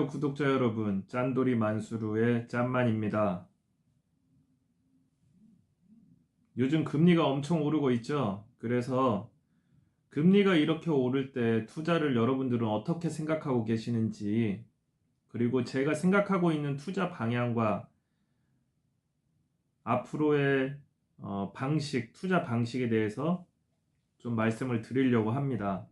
안녕하세요, 구독자 여러분. 짠돌이 만수르의 짠만입니다. 요즘 금리가 엄청 오르고 있죠? 그래서 금리가 이렇게 오를 때 투자를 여러분들은 어떻게 생각하고 계시는지, 그리고 제가 생각하고 있는 투자 방향과 앞으로의 투자 방식에 대해서 좀 말씀을 드리려고 합니다.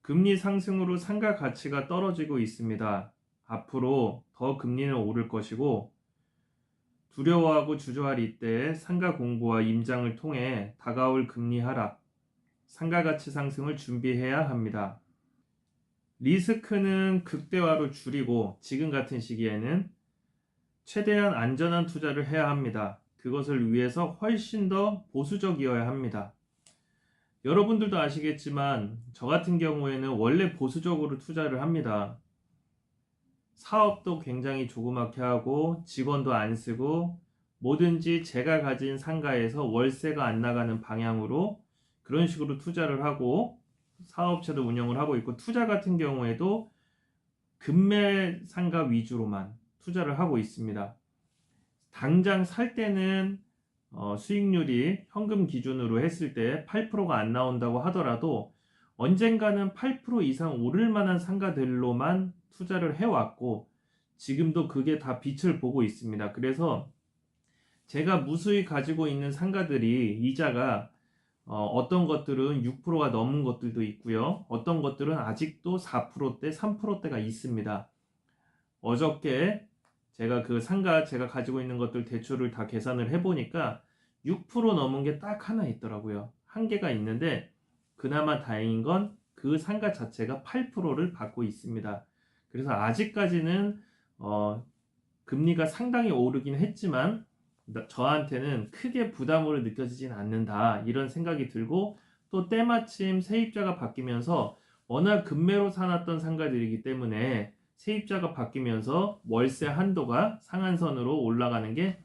금리 상승으로 상가 가치가 떨어지고 있습니다. 앞으로 더 금리는 오를 것이고, 두려워하고 주저할 이때에 상가 공부와 임장을 통해 다가올 금리 하락, 상가 가치 상승을 준비해야 합니다. 리스크는 극대화로 줄이고 지금 같은 시기에는 최대한 안전한 투자를 해야 합니다. 그것을 위해서 훨씬 더 보수적이어야 합니다. 여러분들도 아시겠지만 저 같은 경우에는 원래 보수적으로 투자를 합니다. 사업도 굉장히 조그맣게 하고 직원도 안 쓰고 뭐든지 제가 가진 상가에서 월세가 안 나가는 방향으로 그런 식으로 투자를 하고 사업체도 운영을 하고 있고, 투자 같은 경우에도 급매 상가 위주로만 투자를 하고 있습니다. 당장 살 때는 수익률이 현금 기준으로 했을 때 8%가 안 나온다고 하더라도 언젠가는 8% 이상 오를 만한 상가들로만 투자를 해왔고 지금도 그게 다 빛을 보고 있습니다. 그래서 제가 무수히 가지고 있는 상가들이 이자가 어떤 것들은 6%가 넘은 것들도 있고요. 어떤 것들은 아직도 4%대, 3%대가 있습니다. 어저께 제가 그 상가 제가 가지고 있는 것들 대출을 다 계산을 해보니까 6% 넘은 게 딱 하나 있더라고요. 한 개가 있는데 그나마 다행인 건 그 상가 자체가 8%를 받고 있습니다. 그래서 아직까지는 금리가 상당히 오르긴 했지만 저한테는 크게 부담으로 느껴지진 않는다, 이런 생각이 들고, 또 때마침 세입자가 바뀌면서 워낙 급매로 사놨던 상가들이기 때문에 세입자가 바뀌면서 월세 한도가 상한선으로 올라가는 게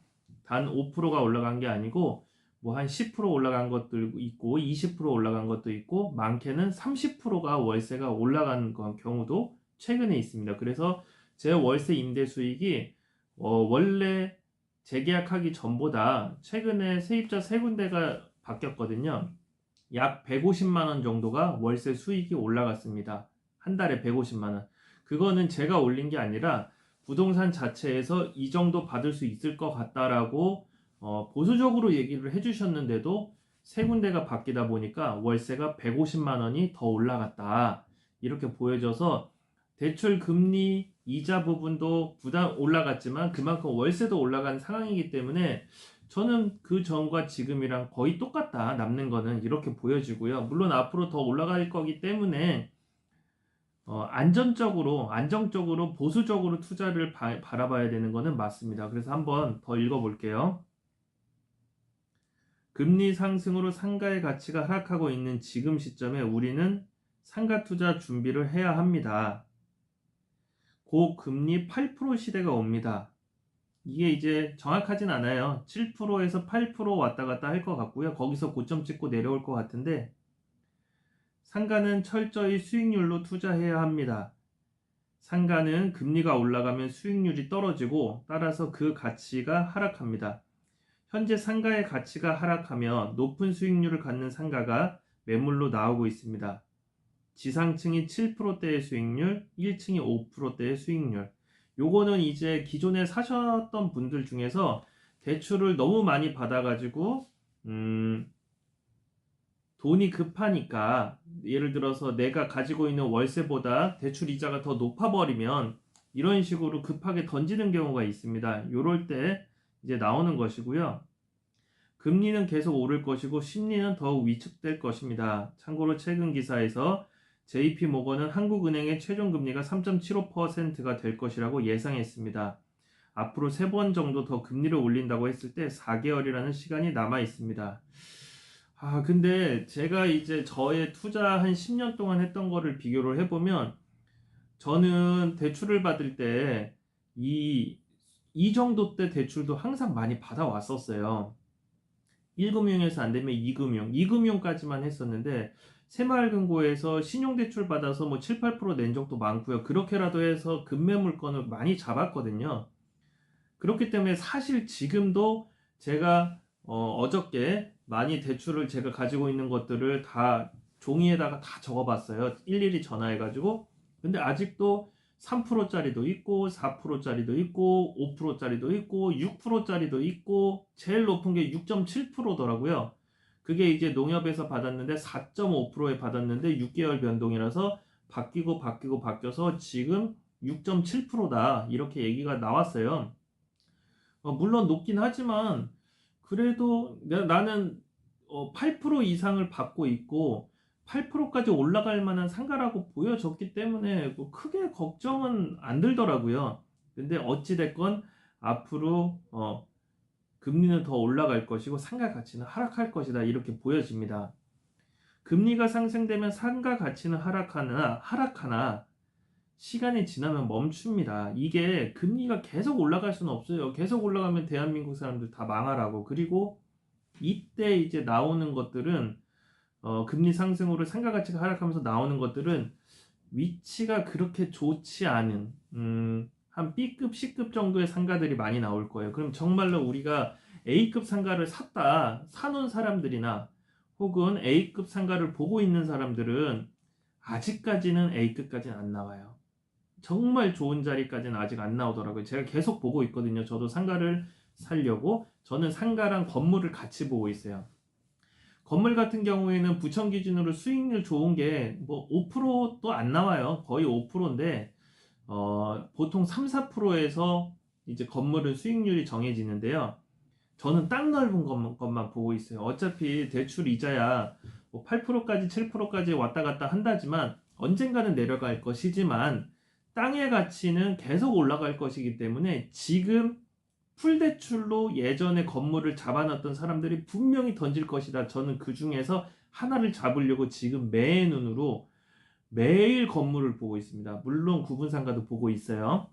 단 5%가 올라간 게 아니고 뭐 한 10% 올라간 것도 있고 20% 올라간 것도 있고 많게는 30%가 월세가 올라간 경우도 최근에 있습니다. 그래서 제 월세 임대 수익이 원래 재계약하기 전보다 최근에 세입자 세 군데가 바뀌었거든요. 약 150만 원 정도가 월세 수익이 올라갔습니다. 한 달에 150만 원. 그거는 제가 올린 게 아니라 부동산 자체에서 이 정도 받을 수 있을 것 같다라고 보수적으로 얘기를 해주셨는데도 세 군데가 바뀌다 보니까 월세가 150만 원이 더 올라갔다, 이렇게 보여져서 대출 금리 이자 부분도 부담 올라갔지만 그만큼 월세도 올라간 상황이기 때문에 저는 그 전과 지금이랑 거의 똑같다, 남는 거는 이렇게 보여지고요. 물론 앞으로 더 올라갈 거기 때문에 안정적으로 보수적으로 투자를 바라봐야 되는 거는 맞습니다. 그래서 한번 더 읽어볼게요. 금리 상승으로 상가의 가치가 하락하고 있는 지금 시점에 우리는 상가 투자 준비를 해야 합니다. 고금리 8% 시대가 옵니다. 이게 이제 정확하진 않아요. 7%에서 8% 왔다 갔다 할 것 같고요. 거기서 고점 찍고 내려올 것 같은데, 상가는 철저히 수익률로 투자해야 합니다. 상가는 금리가 올라가면 수익률이 떨어지고 따라서 그 가치가 하락합니다. 현재 상가의 가치가 하락하며 높은 수익률을 갖는 상가가 매물로 나오고 있습니다. 지상층이 7%대의 수익률, 1층이 5%대의 수익률. 요거는 이제 기존에 사셨던 분들 중에서 대출을 너무 많이 받아가지고 돈이 급하니까, 예를 들어서 내가 가지고 있는 월세보다 대출 이자가 더 높아버리면 이런 식으로 급하게 던지는 경우가 있습니다. 요럴 때 이제 나오는 것이고요. 금리는 계속 오를 것이고 심리는 더욱 위축될 것입니다. 참고로 최근 기사에서 JP모건은 한국은행의 최종 금리가 3.75%가 될 것이라고 예상했습니다. 앞으로 3번 정도 더 금리를 올린다고 했을 때 4개월이라는 시간이 남아 있습니다. 근데 제가 이제 저의 투자 한 10년 동안 했던 거를 비교를 해보면 저는 대출을 받을 때 이 정도 때 대출도 항상 많이 받아왔었어요. 1금융에서 안 되면 2금융, 2금융까지만 했었는데 새마을금고에서 신용대출 받아서 뭐 7, 8%낸 적도 많고요. 그렇게라도 해서 급매물건을 많이 잡았거든요. 그렇기 때문에 사실 지금도 제가 어저께 많이 대출을 제가 가지고 있는 것들을 다 종이에다가 다 적어봤어요. 일일이 전화해가지고. 근데 아직도 3%짜리도 있고 4%짜리도 있고 5%짜리도 있고 6%짜리도 있고 제일 높은 게 6.7%더라고요. 그게 이제 농협에서 받았는데 4.5%에 받았는데 6개월 변동이라서 바뀌고 바뀌어서 지금 6.7%다 이렇게 얘기가 나왔어요. 물론 높긴 하지만 그래도 나는 8% 이상을 받고 있고 8%까지 올라갈 만한 상가라고 보여졌기 때문에 뭐 크게 걱정은 안 들더라고요. 근데 어찌됐건 앞으로 금리는 더 올라갈 것이고 상가 가치는 하락할 것이다 이렇게 보여집니다. 금리가 상승되면 상가 가치는 하락하나 시간이 지나면 멈춥니다. 이게 금리가 계속 올라갈 수는 없어요. 계속 올라가면 대한민국 사람들 다 망하라고. 그리고 이때 이제 나오는 것들은 금리 상승으로 상가 가치가 하락하면서 나오는 것들은 위치가 그렇게 좋지 않은 한 B급, C급 정도의 상가들이 많이 나올 거예요. 그럼 정말로 우리가 A급 상가를 사놓은 사람들이나 혹은 A급 상가를 보고 있는 사람들은 아직까지는 A급까지는 안 나와요. 정말 좋은 자리까지는 아직 안 나오더라고요. 제가 계속 보고 있거든요. 저도 상가를 살려고 저는 상가랑 건물을 같이 보고 있어요. 건물 같은 경우에는 부천 기준으로 수익률 좋은 게 뭐 5%도 안 나와요. 거의 5%인데 보통 3, 4%에서 이제 건물은 수익률이 정해지는데요. 저는 땅 넓은 것만 보고 있어요. 어차피 대출 이자야 뭐 8%까지 7%까지 왔다 갔다 한다지만 언젠가는 내려갈 것이지만 땅의 가치는 계속 올라갈 것이기 때문에 지금 풀대출로 예전에 건물을 잡아놨던 사람들이 분명히 던질 것이다. 저는 그 중에서 하나를 잡으려고 지금 매의 눈으로 매일 건물을 보고 있습니다. 물론 구분상가도 보고 있어요.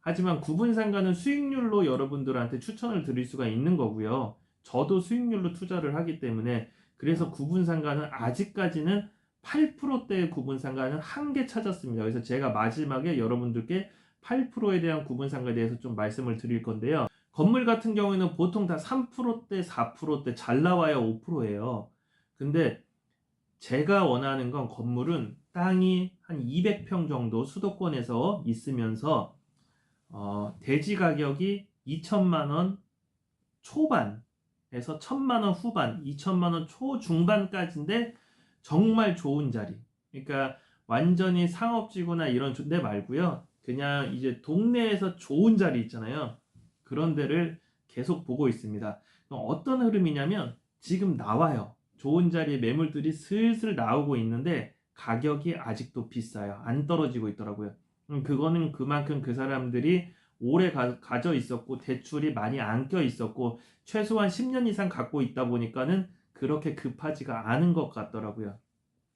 하지만 구분상가는 수익률로 여러분들한테 추천을 드릴 수가 있는 거고요. 저도 수익률로 투자를 하기 때문에 그래서 구분상가는 아직까지는 8%대의 구분상가는 한 개 찾았습니다. 그래서 제가 마지막에 여러분들께 8%에 대한 구분상가에 대해서 좀 말씀을 드릴 건데요. 건물 같은 경우에는 보통 다 3%대, 4%대 잘 나와야 5%예요. 근데 제가 원하는 건 건물은 땅이 한 200평 정도 수도권에서 있으면서 대지 가격이 2천만 원 초반에서 1천만 원 후반, 2천만 원 초중반까지인데 정말 좋은 자리. 그러니까 완전히 상업지구나 이런 데 말고요. 그냥 이제 동네에서 좋은 자리 있잖아요. 그런 데를 계속 보고 있습니다. 어떤 흐름이냐면 지금 나와요. 좋은 자리에 매물들이 슬슬 나오고 있는데 가격이 아직도 비싸요. 안 떨어지고 있더라고요. 그거는 그만큼 그 사람들이 오래 가져 있었고 대출이 많이 안 껴 있었고 최소한 10년 이상 갖고 있다 보니까는 그렇게 급하지가 않은 것 같더라고요.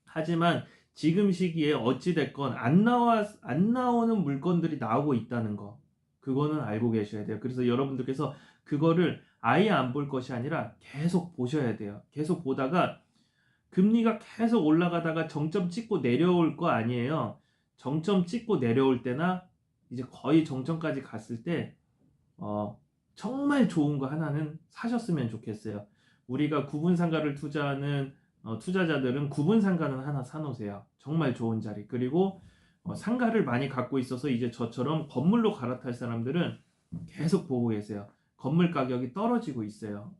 하지만 지금 시기에 어찌됐건 안 나오는 물건들이 나오고 있다는 거. 그거는 알고 계셔야 돼요. 그래서 여러분들께서 그거를 아예 안 볼 것이 아니라 계속 보셔야 돼요. 계속 보다가 금리가 계속 올라가다가 정점 찍고 내려올 거 아니에요. 정점 찍고 내려올 때나 이제 거의 정점까지 갔을 때 정말 좋은 거 하나는 사셨으면 좋겠어요. 우리가 구분상가를 투자하는 투자자들은 구분상가는 하나 사놓으세요. 정말 좋은 자리. 그리고 상가를 많이 갖고 있어서 이제 저처럼 건물로 갈아탈 사람들은 계속 보고 계세요. 건물 가격이 떨어지고 있어요.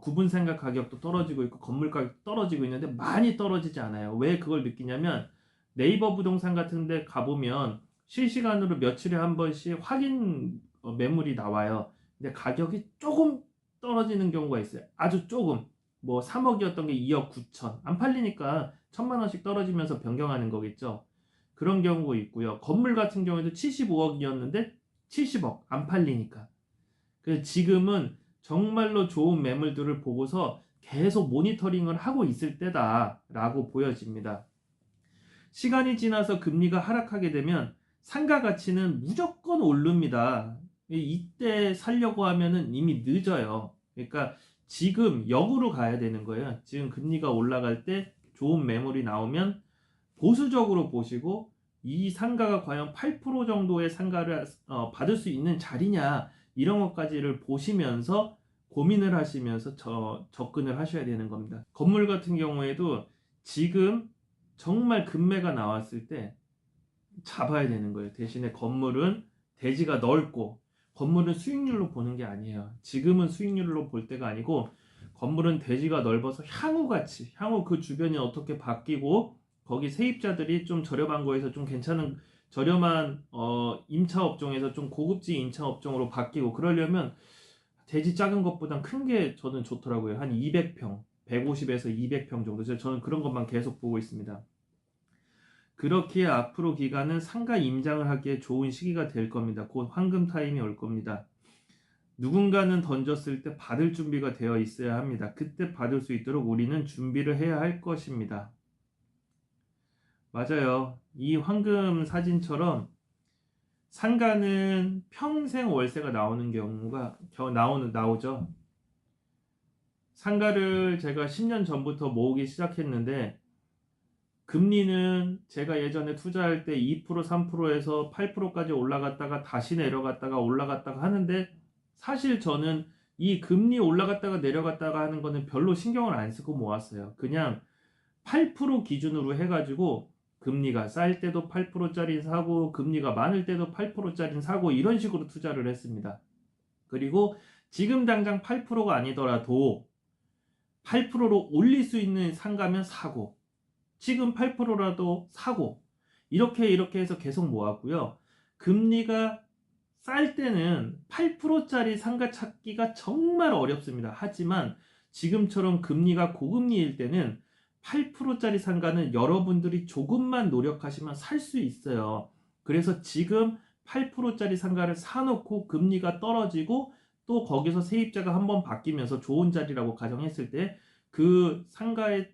구분상가 가격도 떨어지고 있고 건물 가격도 떨어지고 있는데 많이 떨어지지 않아요. 왜 그걸 느끼냐면 네이버 부동산 같은 데 가보면 실시간으로 며칠에 한 번씩 확인 매물이 나와요. 근데 가격이 조금 떨어지는 경우가 있어요. 아주 조금. 뭐 3억이었던 게 2억 9천. 안 팔리니까 1천만 원씩 떨어지면서 변경하는 거겠죠. 그런 경우가 있고요. 건물 같은 경우에도 75억이었는데 70억. 안 팔리니까. 그래서 지금은 정말로 좋은 매물들을 보고서 계속 모니터링을 하고 있을 때다라고 보여집니다. 시간이 지나서 금리가 하락하게 되면 상가 가치는 무조건 오릅니다. 이때 살려고 하면은 이미 늦어요. 그러니까 지금 역으로 가야 되는 거예요. 지금 금리가 올라갈 때 좋은 매물이 나오면 보수적으로 보시고 이 상가가 과연 8% 정도의 상가를 받을 수 있는 자리냐 이런 것까지를 보시면서 고민을 하시면서 접근을 하셔야 되는 겁니다. 건물 같은 경우에도 지금 정말 급매가 나왔을 때 잡아야 되는 거예요. 대신에 건물은 대지가 넓고 건물은 수익률로 보는 게 아니에요. 지금은 수익률로 볼 때가 아니고 건물은 대지가 넓어서 향후 그 주변이 어떻게 바뀌고 거기 세입자들이 좀 저렴한 거에서 좀 괜찮은 저렴한 임차 업종에서 좀 고급지 임차 업종으로 바뀌고 그러려면 대지 작은 것보단 큰 게 저는 좋더라고요. 한 200평, 150에서 200평 정도. 저는 그런 것만 계속 보고 있습니다. 그렇기에 앞으로 기간은 상가 임장을 하기에 좋은 시기가 될 겁니다. 곧 황금 타임이 올 겁니다. 누군가는 던졌을 때 받을 준비가 되어 있어야 합니다. 그때 받을 수 있도록 우리는 준비를 해야 할 것입니다. 맞아요. 이 황금 사진처럼 상가는 평생 월세가 나오는 경우가 나오죠. 상가를 제가 10년 전부터 모으기 시작했는데 금리는 제가 예전에 투자할 때 2%, 3%에서 8%까지 올라갔다가 다시 내려갔다가 올라갔다가 하는데 사실 저는 이 금리 올라갔다가 내려갔다가 하는 거는 별로 신경을 안 쓰고 모았어요. 그냥 8% 기준으로 해가지고 금리가 쌀 때도 8%짜리 사고 금리가 많을 때도 8%짜리 사고 이런 식으로 투자를 했습니다. 그리고 지금 당장 8%가 아니더라도 8%로 올릴 수 있는 상가면 사고 지금 8%라도 사고 이렇게 해서 계속 모았고요. 금리가 쌀 때는 8%짜리 상가 찾기가 정말 어렵습니다. 하지만 지금처럼 금리가 고금리일 때는 8%짜리 상가는 여러분들이 조금만 노력하시면 살 수 있어요. 그래서 지금 8%짜리 상가를 사놓고 금리가 떨어지고 또 거기서 세입자가 한번 바뀌면서 좋은 자리라고 가정했을 때 그 상가의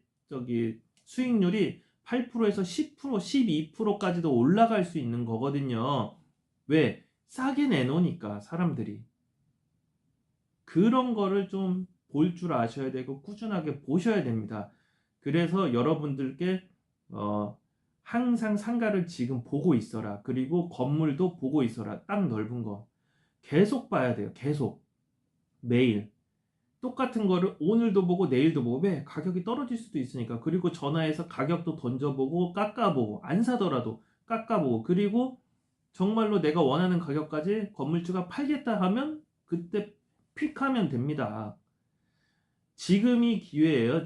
수익률이 8%에서 10%, 12%까지도 올라갈 수 있는 거거든요. 왜? 싸게 내놓으니까 사람들이. 그런 거를 좀 볼 줄 아셔야 되고 꾸준하게 보셔야 됩니다. 그래서 여러분들께 항상 상가를 지금 보고 있어라. 그리고 건물도 보고 있어라. 딱 넓은 거. 계속 봐야 돼요. 계속. 매일. 똑같은 거를 오늘도 보고 내일도 보고 왜? 가격이 떨어질 수도 있으니까. 그리고 전화해서 가격도 던져보고 깎아보고 안 사더라도 깎아보고 그리고 정말로 내가 원하는 가격까지 건물주가 팔겠다 하면 그때 픽하면 됩니다. 지금이 기회예요.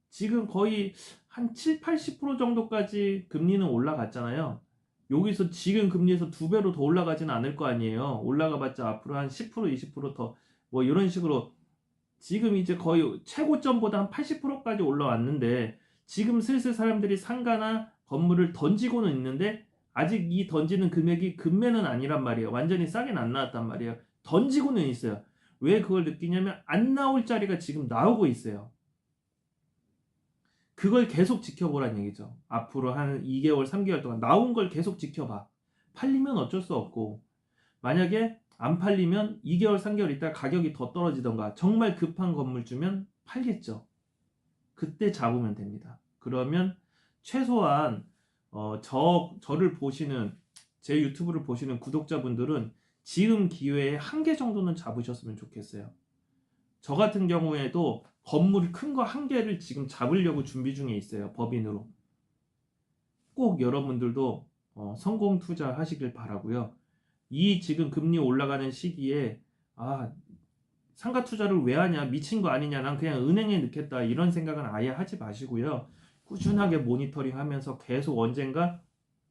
지금 거의 한 7, 80% 정도까지 금리는 올라갔잖아요. 여기서 지금 금리에서 2배로 더 올라가지는 않을 거 아니에요. 올라가봤자 앞으로 한 10%, 20% 더 이런 식으로 지금 이제 거의 최고점보다 한 80%까지 올라왔는데 지금 슬슬 사람들이 상가나 건물을 던지고는 있는데 아직 이 던지는 금액이 금매는 아니란 말이에요. 완전히 싸게는 안 나왔단 말이에요. 던지고는 있어요. 왜 그걸 느끼냐면 안 나올 자리가 지금 나오고 있어요. 그걸 계속 지켜보란 얘기죠. 앞으로 한 2개월, 3개월 동안 나온 걸 계속 지켜봐. 팔리면 어쩔 수 없고 만약에 안 팔리면 2개월, 3개월 있다 가격이 더 떨어지던가 정말 급한 건물주면 팔겠죠. 그때 잡으면 됩니다. 그러면 최소한 저를 보시는 제 유튜브를 보시는 구독자분들은 지금 기회에 한 개 정도는 잡으셨으면 좋겠어요. 저 같은 경우에도 건물 큰 거 한 개를 지금 잡으려고 준비 중에 있어요. 법인으로. 꼭 여러분들도 성공 투자하시길 바라고요. 이 지금 금리 올라가는 시기에 상가 투자를 왜 하냐 미친 거 아니냐 난 그냥 은행에 넣겠다 이런 생각은 아예 하지 마시고요. 꾸준하게 모니터링 하면서 계속 언젠가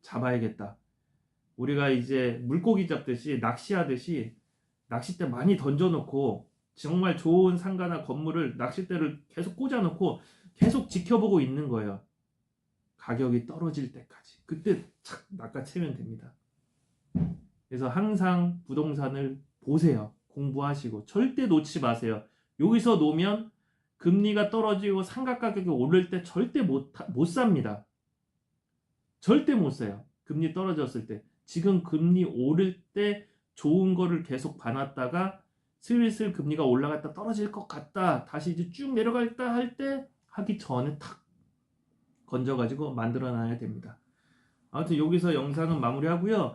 잡아야겠다. 우리가 이제 물고기 잡듯이 낚시하듯이 낚싯대 많이 던져놓고 정말 좋은 상가나 건물을 낚싯대를 계속 꽂아놓고 계속 지켜보고 있는 거예요. 가격이 떨어질 때까지. 그때 착 낚아채면 됩니다. 그래서 항상 부동산을 보세요. 공부하시고 절대 놓지 마세요. 여기서 놓으면 금리가 떨어지고 상가 가격이 오를 때 절대 못 삽니다. 절대 못 사요. 금리 떨어졌을 때. 지금 금리 오를 때 좋은 거를 계속 봐놨다가 슬슬 금리가 올라갔다 떨어질 것 같다, 다시 이제 쭉 내려갈다 할 때 하기 전에 탁 건져가지고 만들어놔야 됩니다. 아무튼 여기서 영상은 마무리하고요.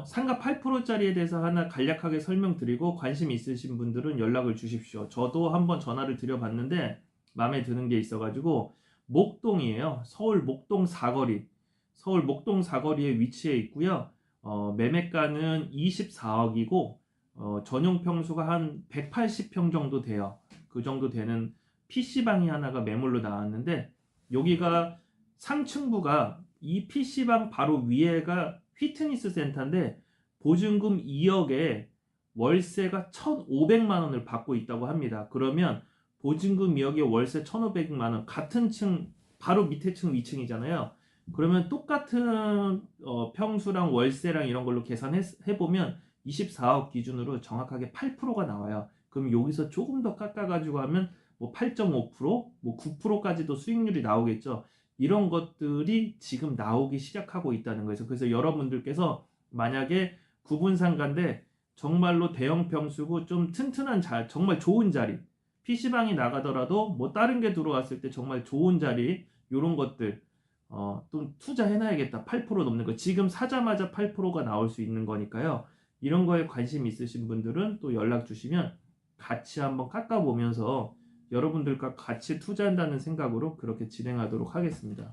상가 8%짜리에 대해서 하나 간략하게 설명드리고 관심 있으신 분들은 연락을 주십시오. 저도 한번 전화를 드려봤는데 마음에 드는 게 있어가지고 목동이에요. 서울 목동 사거리. 서울 목동 사거리에 위치해 있고요. 매매가는 24억이고 전용 평수가 한 180평 정도 돼요. 그 정도 되는 PC방이 하나가 매물로 나왔는데 여기가 상층부가 이 PC방 바로 위에가 피트니스 센터인데 보증금 2억에 월세가 1,500만 원을 받고 있다고 합니다. 그러면 보증금 2억에 월세 1,500만 원, 같은 층 바로 밑에 층 위층이잖아요. 그러면 똑같은 평수랑 월세랑 이런 걸로 계산해보면 24억 기준으로 정확하게 8%가 나와요. 그럼 여기서 조금 더 깎아가지고 하면 뭐 8.5%, 뭐 9%까지도 수익률이 나오겠죠. 이런 것들이 지금 나오기 시작하고 있다는 거예요. 그래서 여러분들께서 만약에 구분상가인데 정말로 대형 평수고 좀 튼튼한 정말 좋은 자리, PC방이 나가더라도 뭐 다른 게 들어왔을 때 정말 좋은 자리, 이런 것들 또 투자해놔야겠다. 8% 넘는 거. 지금 사자마자 8%가 나올 수 있는 거니까요. 이런 거에 관심 있으신 분들은 또 연락 주시면 같이 한번 깎아보면서 여러분들과 같이 투자한다는 생각으로 그렇게 진행하도록 하겠습니다.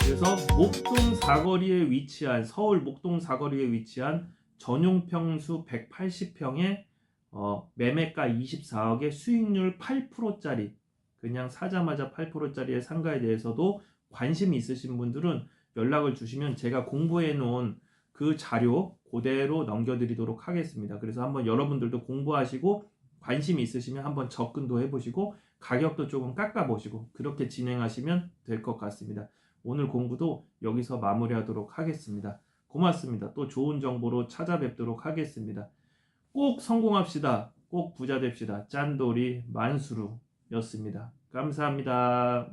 그래서 목동 사거리에 위치한, 서울 목동 사거리에 위치한 전용 평수 180평에 매매가 24억에 수익률 8%짜리, 그냥 사자마자 8%짜리의 상가에 대해서도 관심이 있으신 분들은 연락을 주시면 제가 공부해 놓은 그 자료 그대로 넘겨드리도록 하겠습니다. 그래서 한번 여러분들도 공부하시고 관심이 있으시면 한번 접근도 해보시고 가격도 조금 깎아보시고 그렇게 진행하시면 될 것 같습니다. 오늘 공부도 여기서 마무리하도록 하겠습니다. 고맙습니다. 또 좋은 정보로 찾아뵙도록 하겠습니다. 꼭 성공합시다. 꼭 부자 됩시다. 짠돌이 만수루였습니다. 감사합니다.